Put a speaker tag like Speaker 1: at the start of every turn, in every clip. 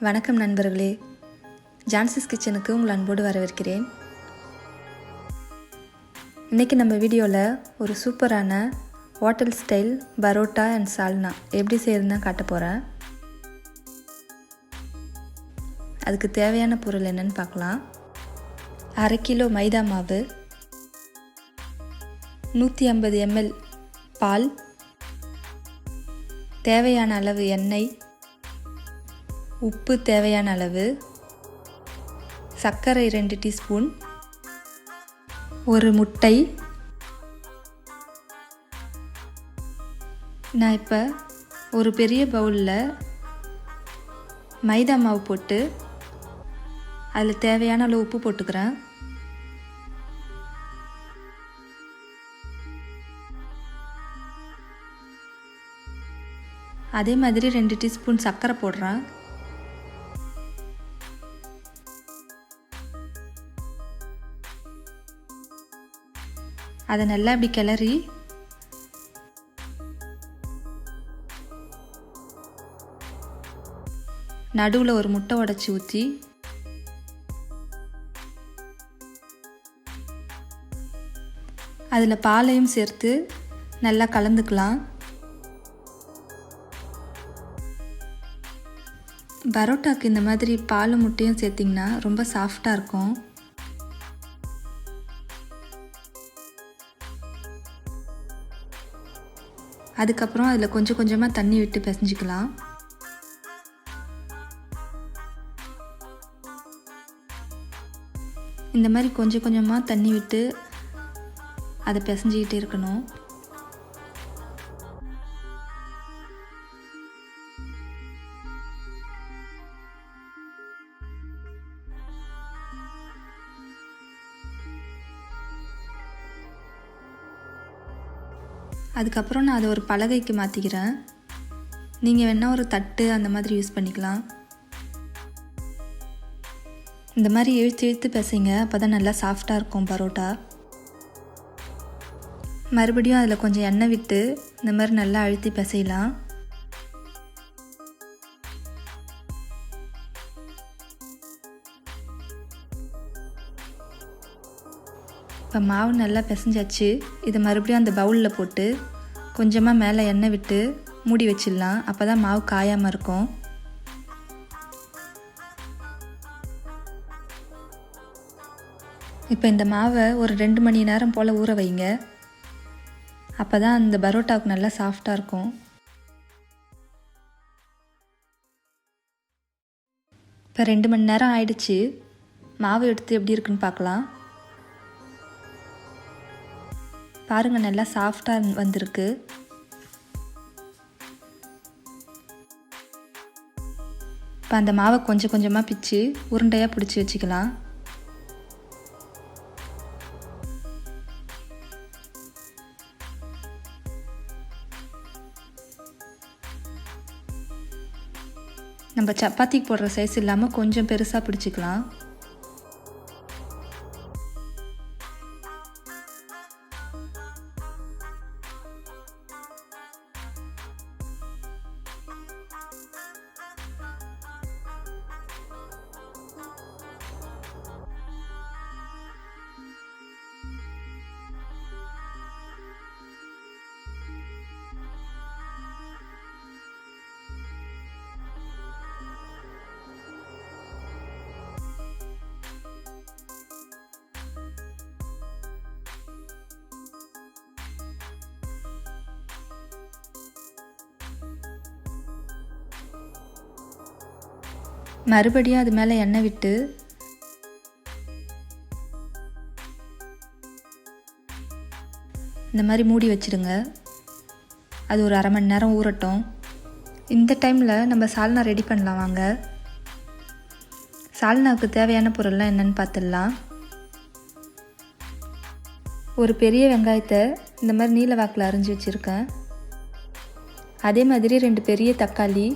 Speaker 1: வணக்கம் நண்பர்களே, ஜான்சிஸ் கிச்சனுக்கு உங்கள் அன்போடு வரவேற்கிறேன். இன்றைக்கி நம்ம வீடியோவில் ஒரு சூப்பரான ஹோட்டல் ஸ்டைல் பரோட்டா அண்ட் சால்னா எப்படி செய்யறதுன்னு தான் காட்ட போகிறேன். அதுக்கு தேவையான பொருள் என்னன்னு பார்க்கலாம். 1/2 கிலோ மைதா மாவு, 150 ml பால், தேவையான அளவு எண்ணெய், உப்பு தேவையான அளவு, சர்க்கரை 2 டீஸ்பூன், ஒரு முட்டை. நான் இப்போ ஒரு பெரிய பவுலில் மைதா மாவு போட்டு அதில் தேவையான அளவு உப்பு போட்டுக்கிறேன். அதே மாதிரி 2 டீஸ்பூன் சர்க்கரை போடுறேன். அதை நல்லா இப்படி கிளறி நடுவில் ஒரு முட்டை உடைச்சி ஊற்றி அதில் பாலையும் சேர்த்து நல்லா கலந்துக்கலாம். பரோட்டாக்கு இந்த மாதிரி பாலும் முட்டையும் சேர்த்திங்கன்னா ரொம்ப சாஃப்டாக இருக்கும். அதுக்கப்புறம் அதில் கொஞ்சம் கொஞ்சமாக தண்ணி விட்டு பிசைஞ்சிக்கலாம். இந்த மாதிரி கொஞ்சம் கொஞ்சமாக தண்ணி விட்டு அதை பிசைஞ்சிக்கிட்டே இருக்கணும். அதுக்கப்புறம் நான் அதை ஒரு பலகைக்கு மாற்றிக்கிறேன். நீங்கள் வேணால் ஒரு தட்டு அந்த மாதிரி யூஸ் பண்ணிக்கலாம். இந்த மாதிரி இழுத்து இழுத்து பிசைங்க, அப்போ தான் நல்லா சாஃப்டாக இருக்கும் பரோட்டா. மறுபடியும் அதில் கொஞ்சம் எண்ணெய் விட்டு இந்த மாதிரி நல்லா அழுத்தி பிசையலாம். இப்போ மாவு நல்லா பிசைஞ்சாச்சு. இதை மறுபடியும் அந்த பவுலில் போட்டு கொஞ்சமாக மேலே எண்ணெய் விட்டு மூடி வச்சிடலாம். அப்போ தான் மாவு காயாமல் இருக்கும். இப்போ இந்த மாவை ஒரு 2 மணி நேரம் போல் ஊற வைங்க. அப்போ தான் அந்த பரோட்டாவுக்கு நல்லா சாஃப்டாக இருக்கும். இப்போ 2 மணி நேரம் ஆயிடுச்சு. மாவு எடுத்து எப்படி இருக்குன்னு பார்க்கலாம். பாருங்கள், நல்லா சாஃப்டாக வந்திருக்கு. இப்போ அந்த மாவை கொஞ்சம் கொஞ்சமாக பிச்சு உருண்டையாக பிடிச்சி வச்சுக்கலாம். நம்ம சப்பாத்திக்கு போடுற சைஸ் இல்லாமல் கொஞ்சம் பெருசாக பிடிச்சிக்கலாம். மறுபடியும் அது மேலே எண்ணெய் விட்டு இந்த மாதிரி மூடி வச்சிடுங்க. அது ஒரு 1/2 மணி நேரம் ஊறட்டும். இந்த டைமில் நம்ம சால்னா ரெடி பண்ணலாம் வாங்க. சால்னாவுக்கு தேவையான பொருள்லாம் என்னென்னு பார்த்துடலாம். ஒரு பெரிய வெங்காயத்தை இந்த மாதிரி நீல வாக்கில் அரிஞ்சு வச்சுருக்கேன். அதே மாதிரி 2 பெரிய தக்காளி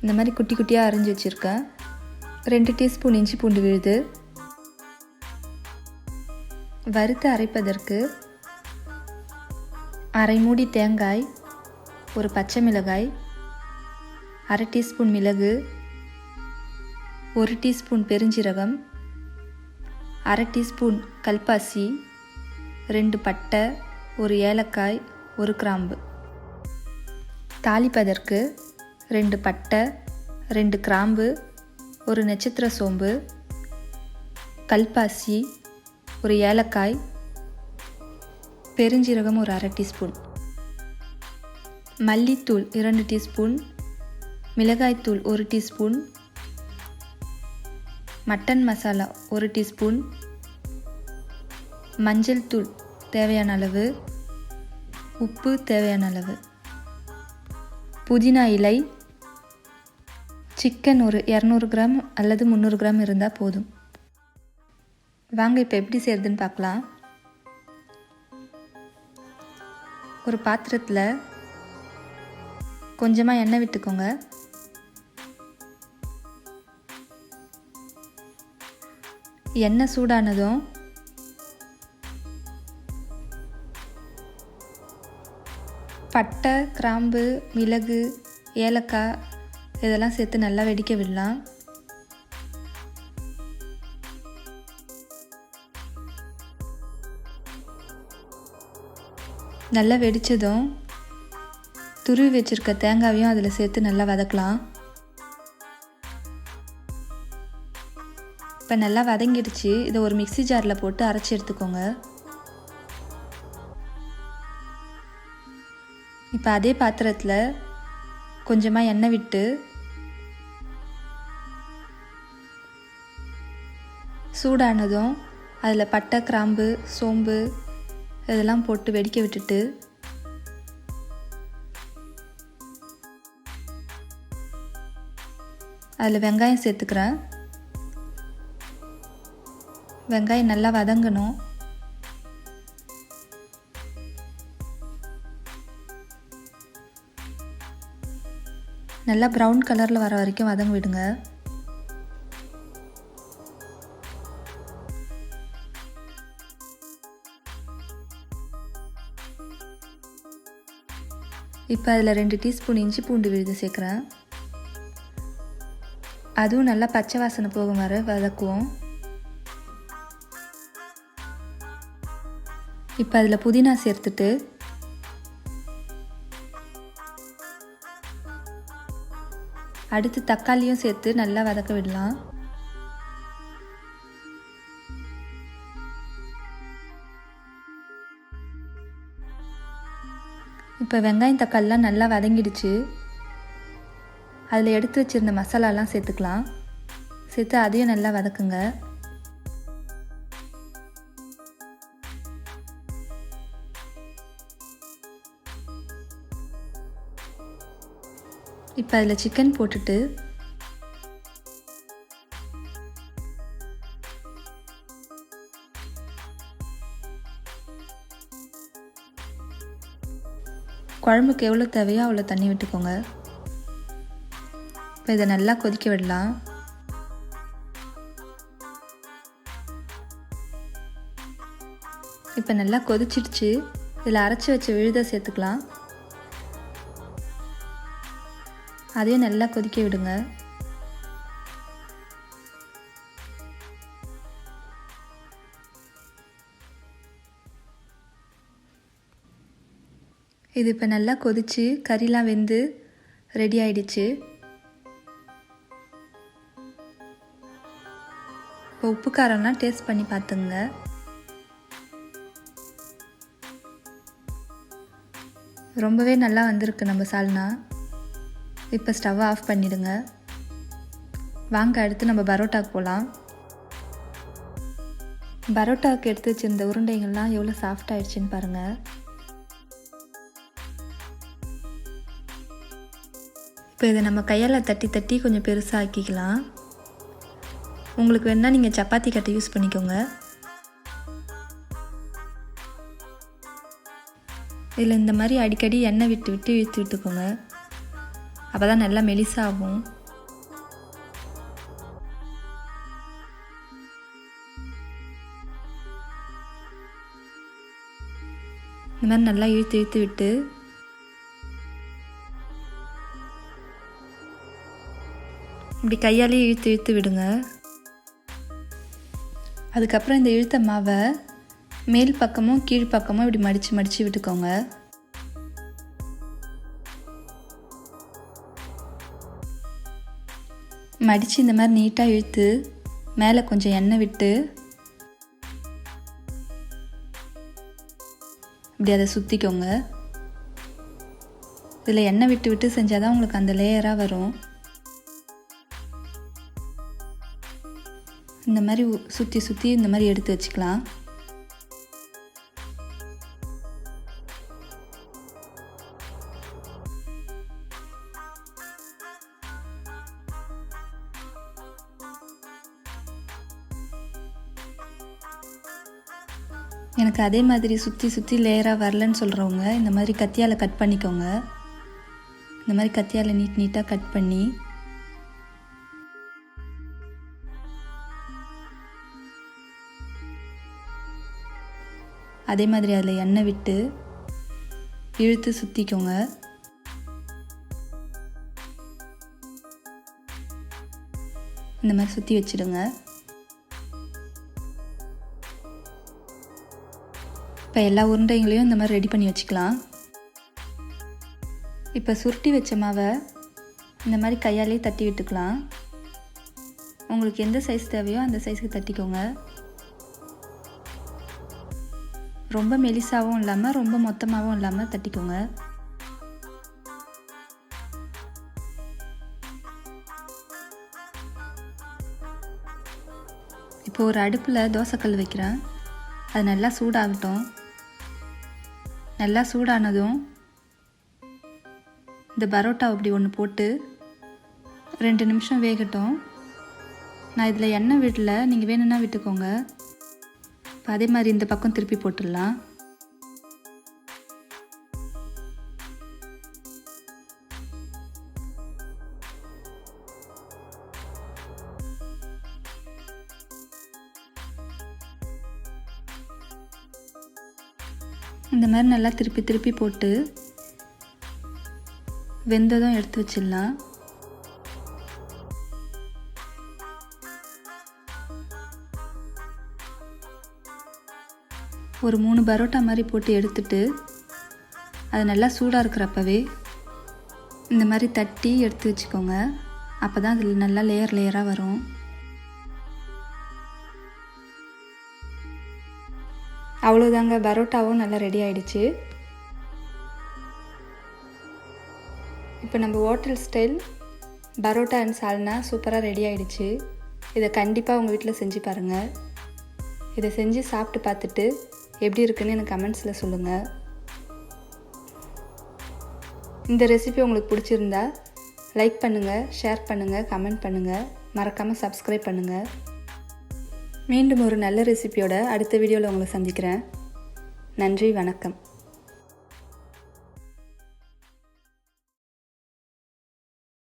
Speaker 1: இந்த மாதிரி குட்டி குட்டியாக அரிஞ்சு வச்சுருக்கேன். 2 டீஸ்பூன் இஞ்சி பூண்டு விழுது. வறுத்து அரைப்பதற்கு அரை மூடி தேங்காய், ஒரு பச்சை மிளகாய், அரை டீஸ்பூன் மிளகு, 1 டீஸ்பூன் பெருஞ்சீரகம், அரை டீஸ்பூன் கல்பாசி, 2 பட்டை, 1 ஏலக்காய், 1 கிராம்பு. தாளிப்பதற்கு 2 பட்டை, 2 கிராம்பு, 1 நட்சத்திர சோம்பு, கல்பாசி, 1 ஏலக்காய், பெருஞ்சீரகம் ஒரு அரை டீஸ்பூன், மல்லித்தூள் 2 டீஸ்பூன், மிளகாய்த்தூள் 1 டீஸ்பூன், மட்டன் மசாலா 1 டீஸ்பூன், மஞ்சள் தூள் தேவையான அளவு, உப்பு தேவையான அளவு, புதினா இலை, சிக்கன் ஒரு 200 கிராம் அல்லது 300 கிராம் இருந்தால் போதும். வாங்க இப்போ எப்படி செய்கிறதுன்னு பார்க்கலாம். ஒரு பாத்திரத்தில் கொஞ்சமாக எண்ணெய் விட்டுக்கோங்க. எண்ணெய் சூடானதும் பட்டை, கிராம்பு, மிளகு, ஏலக்காய் இதெல்லாம் சேர்த்து நல்லா வெடிக்க விடலாம். நல்லா வெடித்ததும் துருவி வச்சுருக்க தேங்காயையும் அதில் சேர்த்து நல்லா வதக்கலாம். இப்போ நல்லா வதங்கிடுச்சு. இதை ஒரு மிக்ஸி ஜாரில் போட்டு அரைச்சி எடுத்துக்கோங்க. இப்போ அதே பாத்திரத்தில் கொஞ்சமாக எண்ணெய் விட்டு சூடானதும் அதில் பட்டை, கிராம்பு, சோம்பு இதெல்லாம் போட்டு வெடிக்க விட்டுட்டு அதில் வெங்காயம் சேர்த்துக்கிறேன். வெங்காயம் நல்லா வதங்கணும். நல்லா ப்ரௌன் கலரில் வர வரைக்கும் வதங்க விடுங்க. இப்போ அதில் 2 டீஸ்பூன் இஞ்சி பூண்டு விழுது சேர்க்குறேன். அதுவும் நல்லா பச்சை வாசனை போகும் வர வதக்குவோம். இப்போ அதில் புதினா சேர்த்துட்டு அடுத்து தக்காளியும் சேர்த்து நல்லா வதக்க விடலாம். இப்போ வெங்காயம் தக்காளிலாம் நல்லா வதங்கிடுச்சு. அதில் எடுத்து வச்சுருந்த மசாலாலாம் சேர்த்துக்கலாம். சேர்த்து அதையும் நல்லா வதக்குங்க. இப்போ அதில் சிக்கன் போட்டுட்டு குழம்புக்கு எவ்வளோ தேவையோ அவ்வளோ தண்ணி விட்டுக்கோங்க. இப்போ இதை நல்லா கொதிக்க விடலாம். இப்போ நல்லா கொதிச்சிடுச்சு. இதில் அரைச்சி வச்ச விழுதை சேர்த்துக்கலாம். அதையும் நல்லா கொதிக்க விடுங்க. இது இப்போ நல்லா கொதிச்சு கறிலாம் வெந்து ரெடி ஆயிடுச்சு. இப்போ உப்பு காரம்லாம் டேஸ்ட் பண்ணி பார்த்துங்க. ரொம்பவே நல்லா வந்திருக்கு நம்ம சால்னா. இப்போ ஸ்டவ்வை ஆஃப் பண்ணிடுங்க. வாங்க அடுத்து நம்ம பரோட்டாவுக்கு போகலாம். பரோட்டாவுக்கு எடுத்து வச்சிருந்த உருண்டைகள்லாம் எவ்வளோ சாஃப்ட் ஆயிடுச்சுன்னு பாருங்கள். இப்போ இதை நம்ம கையால் தட்டி தட்டி கொஞ்சம் பெருசாக ஆக்கிக்கலாம். உங்களுக்கு வேணால் நீங்கள் சப்பாத்தி கட்டை யூஸ் பண்ணிக்கோங்க. இதில் இந்த மாதிரி அடிக்கடி எண்ணெய் விட்டு விட்டு இழுத்து விட்டுக்கோங்க. அப்போ தான் நல்லா மெலிசாகும். இந்த மாதிரி நல்லா இழுத்து இழுத்து விட்டு இப்படி கையாலே இழுத்து இழுத்து விடுங்க. அதுக்கப்புறம் இந்த இழுத்த மாவை மேல் பக்கமும் கீழ் பக்கமும் இப்படி மடித்து மடித்து விட்டுக்கோங்க. மடித்து இந்த மாதிரி நீட்டாக இழுத்து மேலே கொஞ்சம் எண்ணெய் விட்டு இப்படி அதை சுற்றிக்கோங்க. இதில் எண்ணெய் விட்டு விட்டு செஞ்சால் தான் உங்களுக்கு அந்த லேயராக வரும். இந்த மாதிரி சுற்றி சுற்றி இந்த மாதிரி எடுத்து வச்சுக்கலாம். எனக்கு அதே மாதிரி சுற்றி சுற்றி லேயராக வரலன்னு சொல்கிறவங்க இந்த மாதிரி கத்தியால் கட் பண்ணிக்கோங்க. இந்த மாதிரி கத்தியால் நீட்டாக கட் பண்ணி அதே மாதிரி அதில் எண்ணெய் விட்டு இழுத்து சுற்றிக்கோங்க. இந்த மாதிரி சுற்றி வச்சிடுங்க. இப்போ எல்லா உருண்டைங்களையும் இந்த மாதிரி ரெடி பண்ணி வச்சுக்கலாம். இப்போ சுருட்டி வச்ச மாவை இந்த மாதிரி கையாலே தட்டி விட்டுக்கலாம். உங்களுக்கு எந்த சைஸ் தேவையோ அந்த சைஸுக்கு தட்டிக்கோங்க. ரொம்ப மெலிசாகவும் இல்லாமல் ரொம்ப மொத்தமாகவும் இல்லாமல் தட்டிக்கோங்க. இப்போ ஒரு அடுப்பில் தோசைக்கல் வைக்கிறேன். அது நல்லா சூடாகட்டும். நல்லா சூடானதும் இந்த பரோட்டா அப்படி ஒன்று போட்டு 2 நிமிஷம் வேகட்டும். நான் இதில் எண்ணெய் விடல, நீங்கள் வேணும்னா விட்டுக்கோங்க. இப்போ அதே மாதிரி இந்த பக்கம் திருப்பி போட்டுடலாம். இந்த மாதிரி நல்லா திருப்பி திருப்பி போட்டு வெந்ததும் எடுத்து வச்சிடலாம். ஒரு 3 பரோட்டா மாதிரி போட்டு எடுத்துட்டு அது நல்லா சூடாக இருக்கிறப்பவே இந்த மாதிரி தட்டி எடுத்து வச்சுக்கோங்க. அப்போ தான் அதில் நல்லா லேயர் லேயராக வரும். அவ்வளோதாங்க, பரோட்டாவும் நல்லா ரெடி ஆகிடுச்சு. இப்போ நம்ம ஹோட்டல் ஸ்டைல் பரோட்டா அண்ட் சால்னா சூப்பராக ரெடி ஆகிடுச்சு. இதை கண்டிப்பாக உங்கள் வீட்டில் செஞ்சு பாருங்கள். இதை செஞ்சு சாப்பிட்டு பார்த்துட்டு எப்படி இருக்குன்னு எனக்கு கமெண்ட்ஸில் சொல்லுங்கள். இந்த ரெசிபி உங்களுக்கு பிடிச்சிருந்தா லைக் பண்ணுங்கள், ஷேர் பண்ணுங்கள், கமெண்ட் பண்ணுங்கள், மறக்காமல் சப்ஸ்கிரைப் பண்ணுங்கள். மீண்டும் ஒரு நல்ல ரெசிபியோட அடுத்த வீடியோவில் உங்களை சந்திக்கிறேன். நன்றி, வணக்கம்.